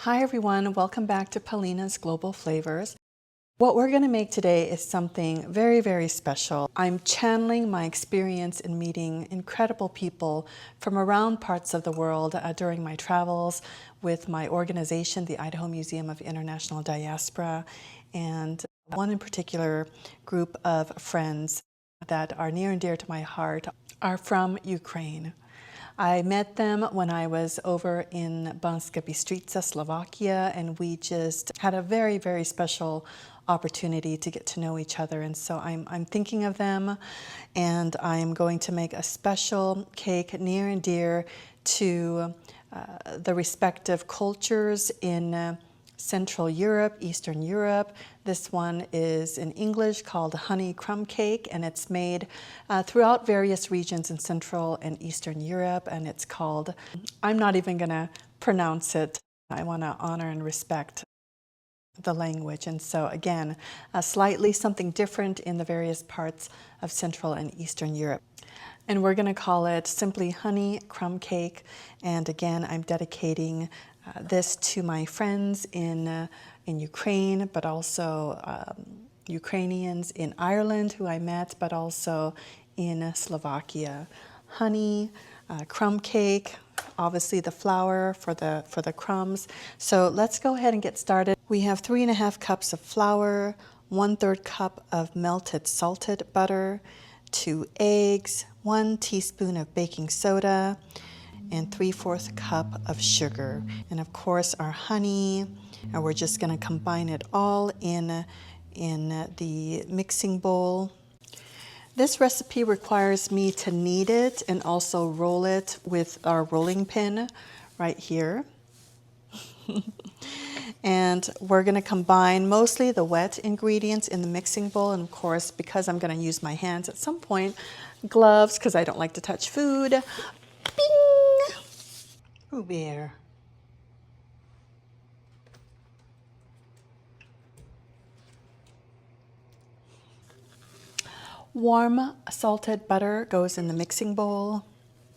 Hi everyone, welcome back to Paulina's Global Flavors. What we're going to make today is something very, very special. I'm channeling my experience in meeting incredible people from around parts of the world during my travels with my organization, the Idaho Museum of International Diaspora, and one in particular group of friends that are near and dear to my heart are from Ukraine. I met them when I was over in Banska Bystrica, Slovakia, and we just had a very, very special opportunity to get to know each other. And so I'm thinking of them, and I'm going to make a special cake near and dear to the respective cultures in Central Europe, Eastern Europe. This one is in English called honey crumb cake, and it's made throughout various regions in Central and Eastern Europe, and it's called, I'm not even going to pronounce it. I want to honor and respect the language. And so again, slightly something different in the various parts of Central and Eastern Europe. And we're going to call it simply honey crumb cake. And again, I'm dedicating this to my friends in Ukraine, but also Ukrainians in Ireland who I met, but also in Slovakia. Honey, crumb cake, obviously the flour for the crumbs. So let's go ahead and get started. We have 3.5 cups of flour, 1/3 cup of melted salted butter, 2 eggs, 1 teaspoon of baking soda, and 3/4 cup of sugar. And of course our honey, and we're just going to combine it all in the mixing bowl. This recipe requires me to knead it and also roll it with our rolling pin right here. And we're going to combine mostly the wet ingredients in the mixing bowl, and of course, because I'm going to use my hands at some point, gloves, because I don't like to touch food. Bing! Ooh, bear. Warm salted butter goes in the mixing bowl.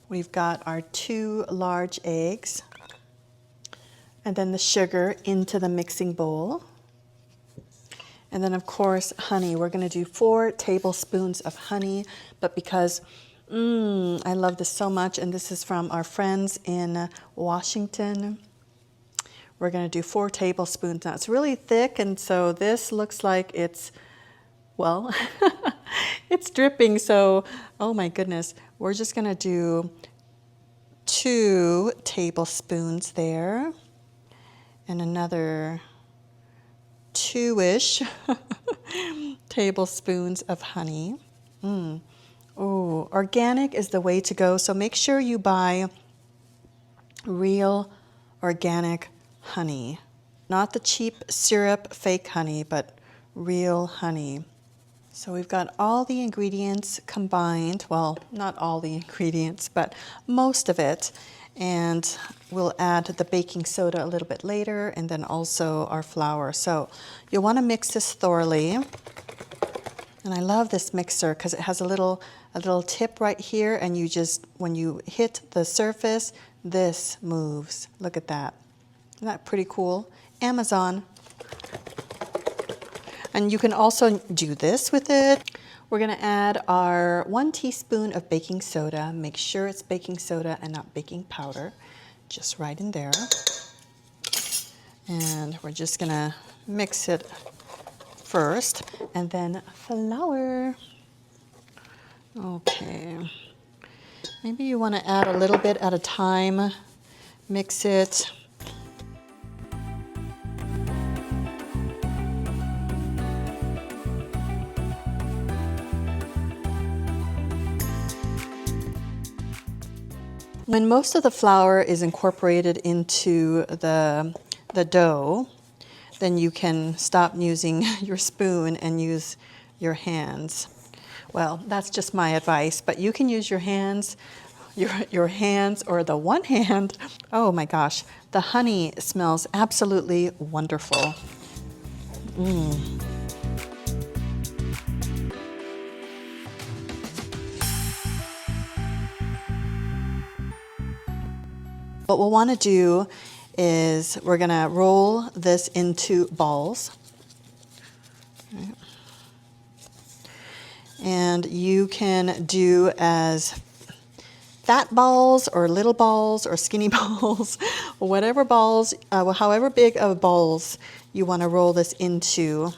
We've got our 2 large eggs, and then the sugar into the mixing bowl. And then of course, honey. We're going to do 4 tablespoons of honey, but because I love this so much, and this is from our friends in Washington, we're going to do 4 tablespoons. Now it's really thick, and so this looks like it's, well, it's dripping, so oh my goodness. We're just going to do 2 tablespoons there, and another 2-ish tablespoons of honey. Oh, organic is the way to go. So make sure you buy real organic honey. Not the cheap syrup fake honey, but real honey. So we've got all the ingredients combined. Well, not all the ingredients, but most of it. And we'll add the baking soda a little bit later, and then also our flour. So you'll want to mix this thoroughly. And I love this mixer because it has a little tip right here, and you just, when you hit the surface, this moves. Look at that. Isn't that pretty cool? Amazon. And you can also do this with it. We're going to add our 1 teaspoon of baking soda. Make sure it's baking soda and not baking powder. Just right in there. And we're just going to mix it first. And then flour. Okay. Maybe you want to add a little bit at a time. Mix it. When most of the flour is incorporated into the dough, then you can stop using your spoon and use your hands. Well, that's just my advice, but you can use your hands, your hands or the one hand. Oh my gosh, the honey smells absolutely wonderful. What we'll want to do is we're gonna roll this into balls. Right. And you can do as fat balls or little balls or skinny balls, whatever balls, however big of balls you want to roll this into.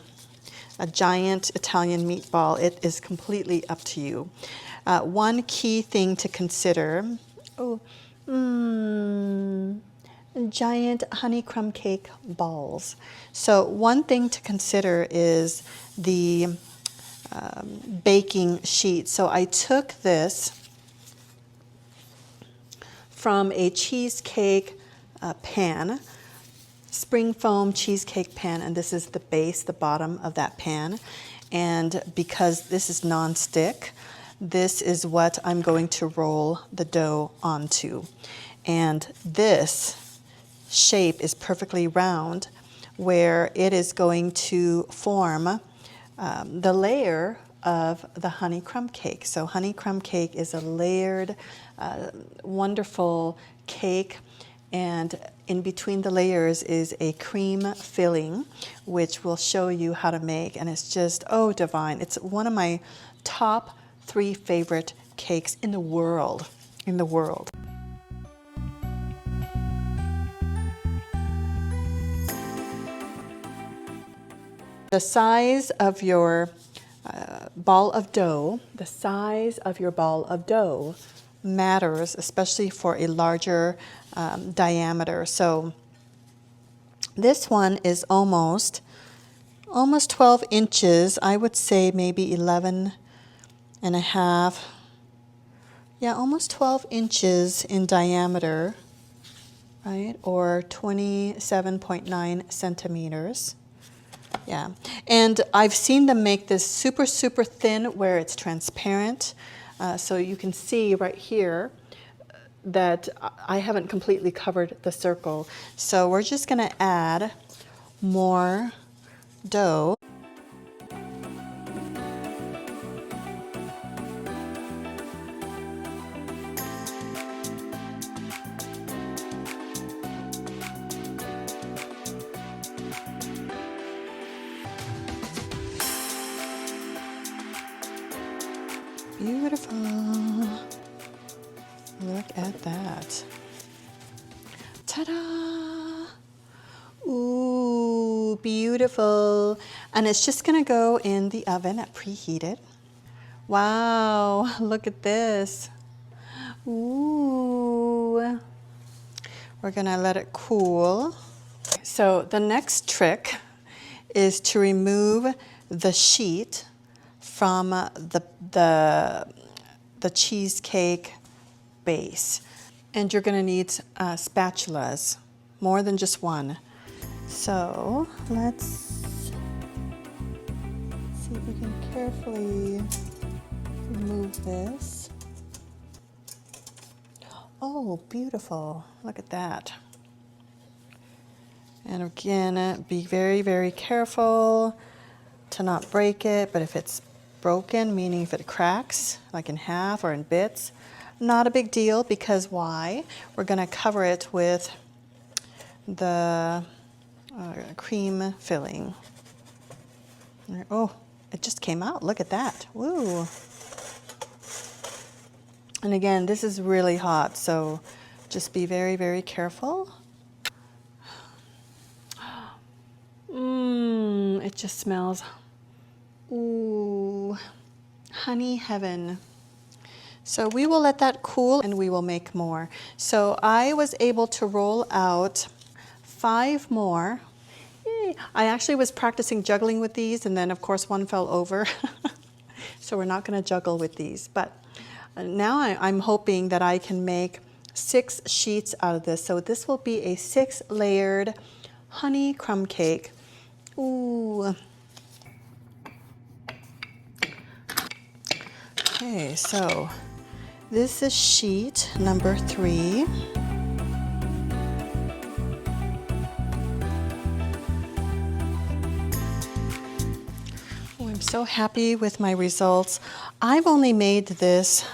A giant Italian meatball, it is completely up to you. One key thing to consider, giant honey crumb cake balls. So one thing to consider is the baking sheet. So I took this from a cheesecake pan, spring foam cheesecake pan, and this is the base, the bottom of that pan. And because this is non-stick, this is what I'm going to roll the dough onto. And this shape is perfectly round, where it is going to form the layer of the honey crumb cake. So honey crumb cake is a layered, wonderful cake, and in between the layers is a cream filling, which we'll show you how to make, and it's just, oh, divine. It's one of my top 3 favorite cakes in the world, The size of your ball of dough, matters, especially for a larger diameter. So this one is almost 12 inches. I would say maybe 11 and a half. Yeah, almost 12 inches in diameter, right? Or 27.9 centimeters. Yeah, and I've seen them make this super, super thin where it's transparent. So you can see right here that I haven't completely covered the circle. So we're just gonna add more dough. Beautiful. Look at that. Ta-da! Ooh, beautiful. And it's just gonna go in the oven at preheated. Wow, look at this. Ooh. We're gonna let it cool. So the next trick is to remove the sheet from the cheesecake base. And you're gonna need spatulas, more than just one. So let's see if we can carefully remove this. Oh, beautiful, look at that. And again, be very, very careful to not break it, but if it's broken, meaning if it cracks, like in half or in bits, not a big deal, because why? We're gonna cover it with the cream filling. Oh, it just came out, look at that, woo. And again, this is really hot, so just be very, very careful. It just smells, ooh, honey heaven. So we will let that cool and we will make more. So I was able to roll out 5 more. Yay. I actually was practicing juggling with these, and then of course one fell over. So we're not gonna juggle with these, but now I'm hoping that I can make 6 sheets out of this. So this will be a 6-layered honey crumb cake. Ooh. Okay, so this is sheet number 3. Oh, I'm so happy with my results. I've only made this,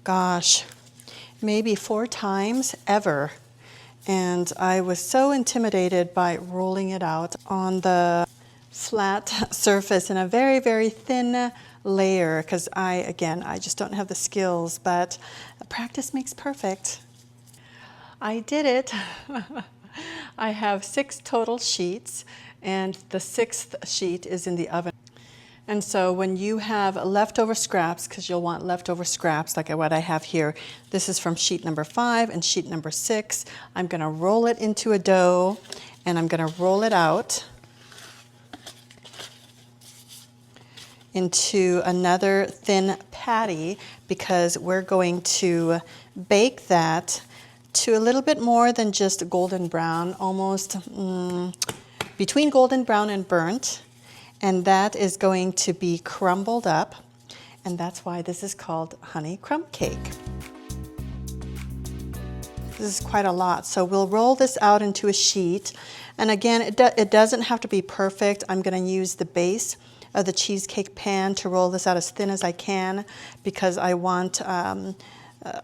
gosh, maybe 4 times ever. And I was so intimidated by rolling it out on the flat surface in a very, very thin layer because I just don't have the skills, but practice makes perfect. I did it. I have 6 total sheets, and the 6th sheet is in the oven. And so when you have leftover scraps, because you'll want leftover scraps like what I have here, this is from sheet number 5 and sheet number 6. I'm going to roll it into a dough, and I'm going to roll it out into another thin patty because we're going to bake that to a little bit more than just golden brown, almost between golden brown and burnt. And that is going to be crumbled up, and that's why this is called honey crumb cake. This is quite a lot, so we'll roll this out into a sheet. And again, it doesn't have to be perfect. I'm going to use the base of the cheesecake pan to roll this out as thin as I can because I want a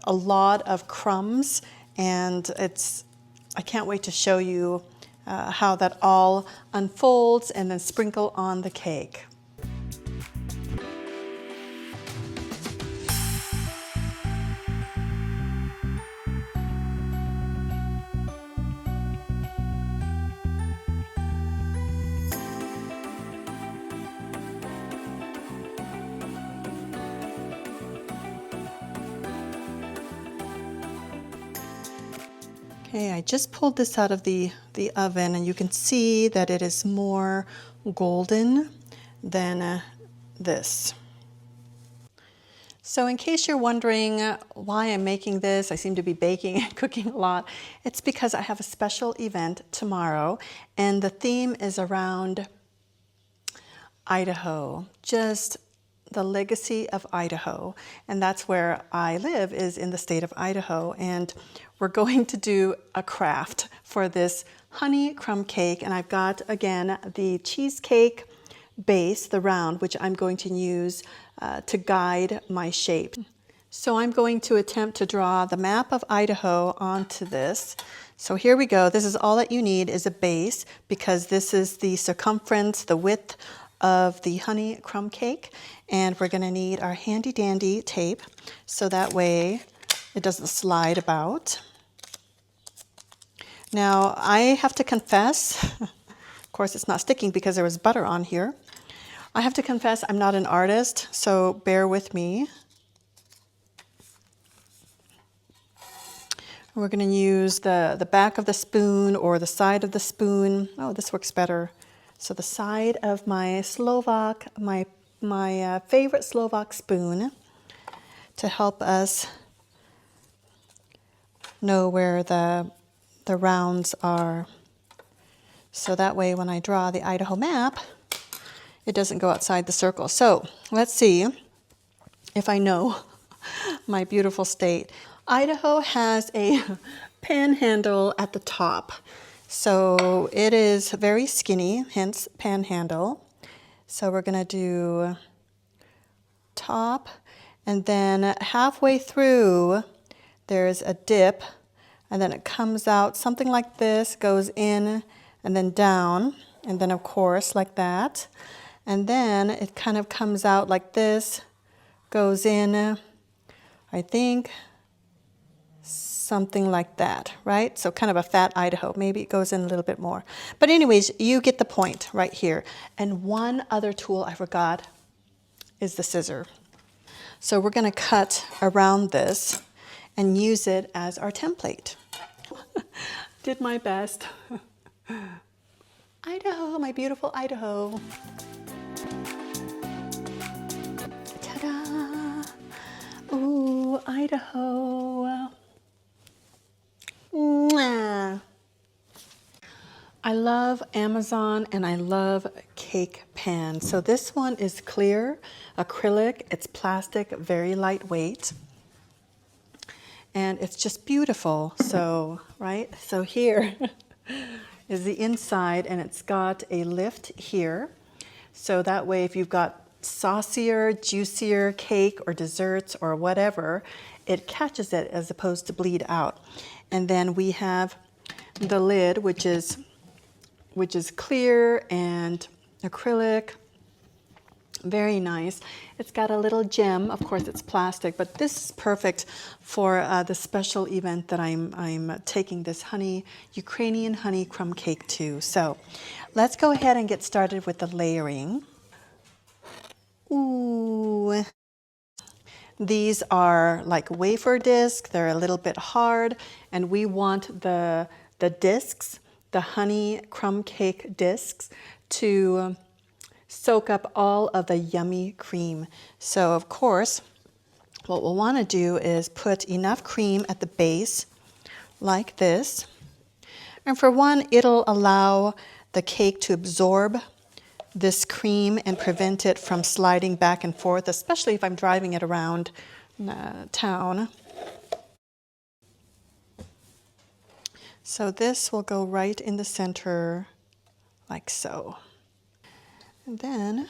lot of crumbs, and I can't wait to show you how that all unfolds and then sprinkle on the cake. Okay, I just pulled this out of the oven, and you can see that it is more golden than this. So in case you're wondering why I'm making this, I seem to be baking and cooking a lot, it's because I have a special event tomorrow, and the theme is around Idaho, just the legacy of Idaho. And that's where I live, is in the state of Idaho. And we're going to do a craft for this honey crumb cake. And I've got, again, the cheesecake base, the round, which I'm going to use to guide my shape. So I'm going to attempt to draw the map of Idaho onto this. So here we go. This is all that you need is a base, because this is the circumference, the width of the honey crumb cake. And we're going to need our handy dandy tape so that way it doesn't slide about. Now I have to confess, of course it's not sticking because there was butter on here. I have to confess I'm not an artist, so bear with me. We're going to use the back of the spoon or the side of the spoon. Oh, this works better. So the side of my Slovak, my favorite Slovak spoon, to help us know where the rounds are. So that way when I draw the Idaho map, it doesn't go outside the circle. So let's see if I know my beautiful state. Idaho has a panhandle at the top. So it is very skinny, hence panhandle. So we're going to do top, and then halfway through there's a dip, and then it comes out something like this, goes in and then down, and then of course like that. And then it kind of comes out like this, goes in, I think, something like that, right? So kind of a fat Idaho. Maybe it goes in a little bit more. But anyways, you get the point right here. And one other tool I forgot is the scissor. So we're going to cut around this and use it as our template. Did my best. Idaho, my beautiful Idaho. Ta-da! Ooh, Idaho. Mwah. I love Amazon and I love cake pans. So this one is clear, acrylic, it's plastic, very lightweight. And it's just beautiful. So, right? So here is the inside, and it's got a lift here. So that way if you've got saucier, juicier cake or desserts or whatever, it catches it as opposed to bleed out. And then we have the lid, which is clear and acrylic. Very nice. It's got a little gem. Of course, it's plastic, but this is perfect for the special event that I'm taking this Ukrainian honey crumb cake to. So let's go ahead and get started with the layering. Ooh. These are like wafer discs. They're a little bit hard, and we want the discs, the honey crumb cake discs, to soak up all of the yummy cream. So of course, what we'll want to do is put enough cream at the base like this. And for one, it'll allow the cake to absorb this cream and prevent it from sliding back and forth, especially if I'm driving it around town. So this will go right in the center like so. And then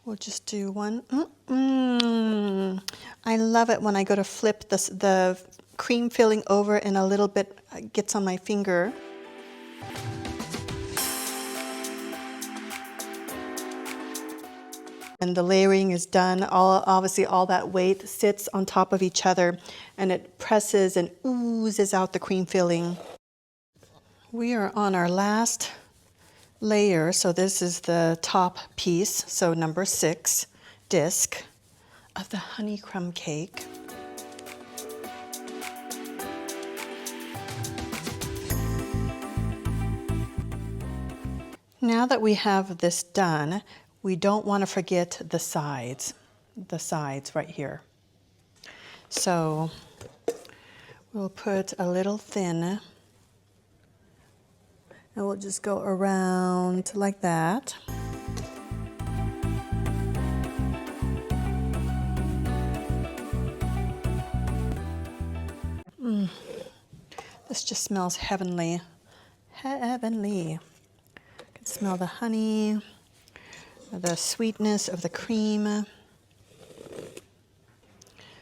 we'll just do one. I love it when I go to flip the cream filling over and a little bit gets on my finger. And the layering is done. Obviously all that weight sits on top of each other and it presses and oozes out the cream filling. We are on our last layer, so this is the top piece, so number 6 disc of the honey crumb cake. Now that we have this done, we don't want to forget the sides right here. So we'll put a little thin, and we'll just go around like that. This just smells heavenly. Heavenly. I can smell the honey, the sweetness of the cream.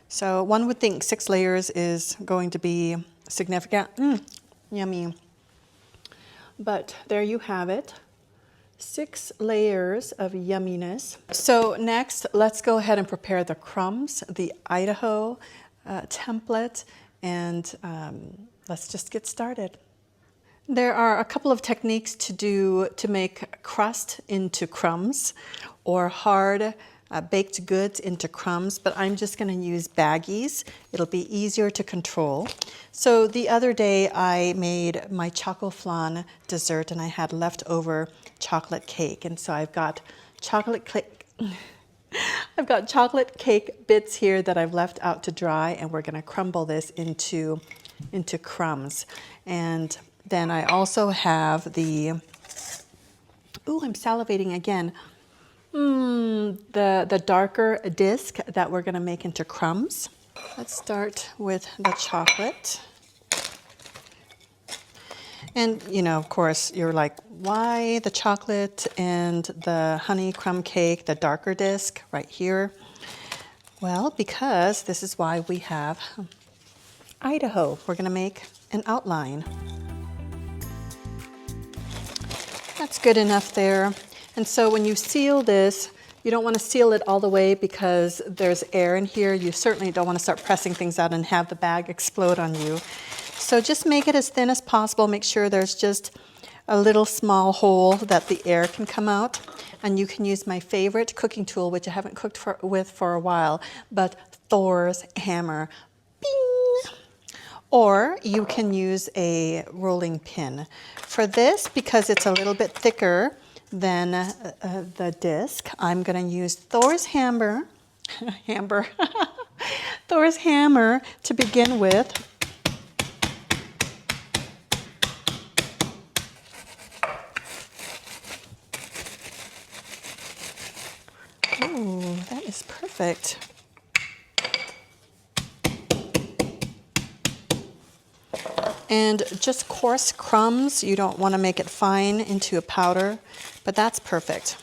So one would think 6 layers is going to be significant. Yummy. But there you have it, 6 layers of yumminess. So next, let's go ahead and prepare the crumbs, the Idaho template, and let's just get started. There are a couple of techniques to make crust into crumbs or hard baked goods into crumbs, but I'm just going to use baggies. It'll be easier to control. So the other day I made my choco flan dessert and I had leftover chocolate cake, and so I've got chocolate cake. I've got chocolate cake bits here that I've left out to dry, and we're going to crumble this into crumbs. And then I also have the, ooh, I'm salivating again. The darker disc that we're going to make into crumbs. Let's start with the chocolate. And, you know, of course, you're like, why the chocolate and the honey crumb cake, the darker disc right here? Well, because this is why we have Idaho. We're going to make an outline. That's good enough there. And so when you seal this, you don't want to seal it all the way because there's air in here. You certainly don't want to start pressing things out and have the bag explode on you. So just make it as thin as possible. Make sure there's just a little small hole that the air can come out. And you can use my favorite cooking tool, which I haven't cooked with for a while, but Thor's hammer. Bing! Or you can use a rolling pin. For this, because it's a little bit thicker than the disc, I'm going to use Thor's hammer, Thor's hammer to begin with. Ooh, that is perfect. And just coarse crumbs, you don't want to make it fine into a powder, but that's perfect.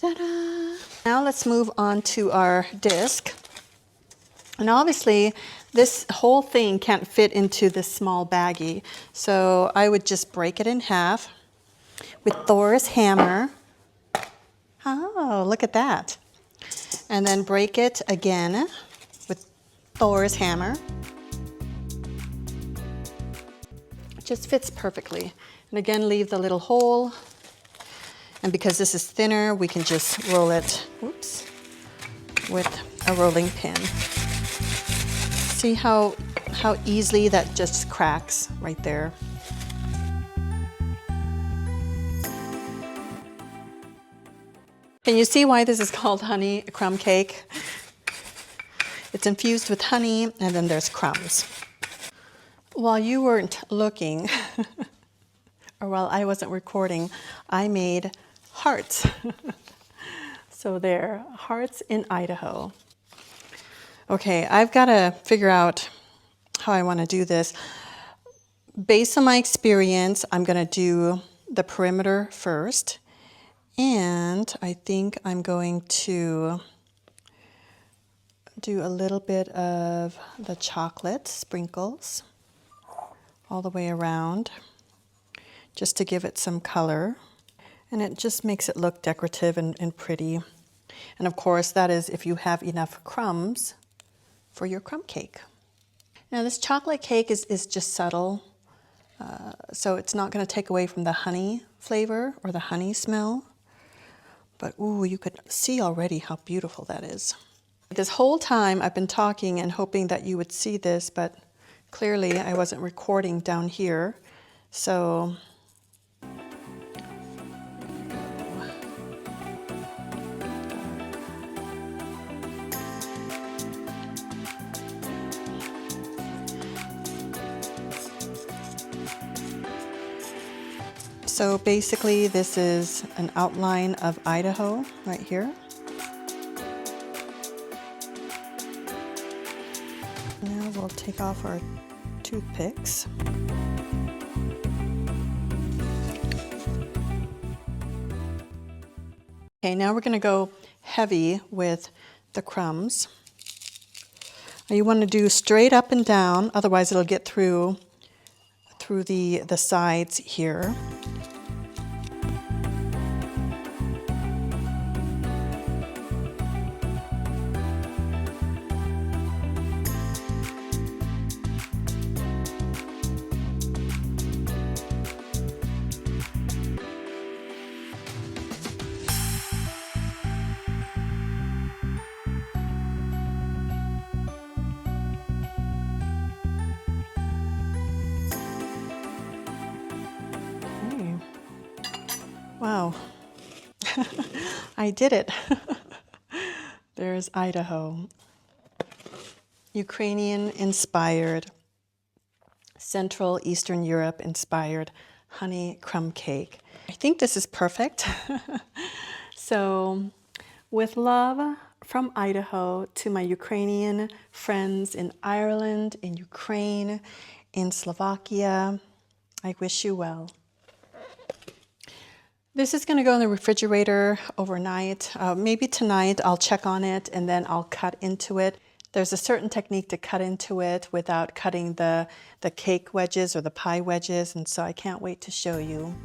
Ta-da! Now let's move on to our disc. And obviously This whole thing can't fit into this small baggie, so I would just break it in half with Thor's hammer. Oh, look at that. And then break it again with Thor's hammer. It just fits perfectly. And again, leave the little hole. And because this is thinner, we can just roll it, oops, with a rolling pin. See how easily that just cracks right there. Can you see why this is called honey crumb cake? It's infused with honey, and then there's crumbs. While you weren't looking, or while I wasn't recording, I made hearts. So there, hearts in Idaho. Okay, I've got to figure out how I want to do this. Based on my experience, I'm going to do the perimeter first. And I think I'm going to do a little bit of the chocolate sprinkles all the way around, just to give it some color. And it just makes it look decorative and pretty. And of course, that is if you have enough crumbs for your crumb cake. Now this chocolate cake is just subtle, so it's not going to take away from the honey flavor or the honey smell. But ooh, you could see already how beautiful that is. This whole time I've been talking and hoping that you would see this, but clearly I wasn't recording down here. So So basically this is an outline of Idaho right here. Now we'll take off our toothpicks. Okay, now we're going to go heavy with the crumbs. Now you want to do straight up and down, otherwise it'll get through the sides here. Wow, I did it. There's Idaho. Ukrainian inspired, Central Eastern Europe inspired honey crumb cake. I think this is perfect. So with love from Idaho to my Ukrainian friends in Ireland, in Ukraine, in Slovakia, I wish you well. This is going to go in the refrigerator overnight. Maybe tonight I'll check on it and then I'll cut into it. There's a certain technique to cut into it without cutting the cake wedges or the pie wedges, and so I can't wait to show you.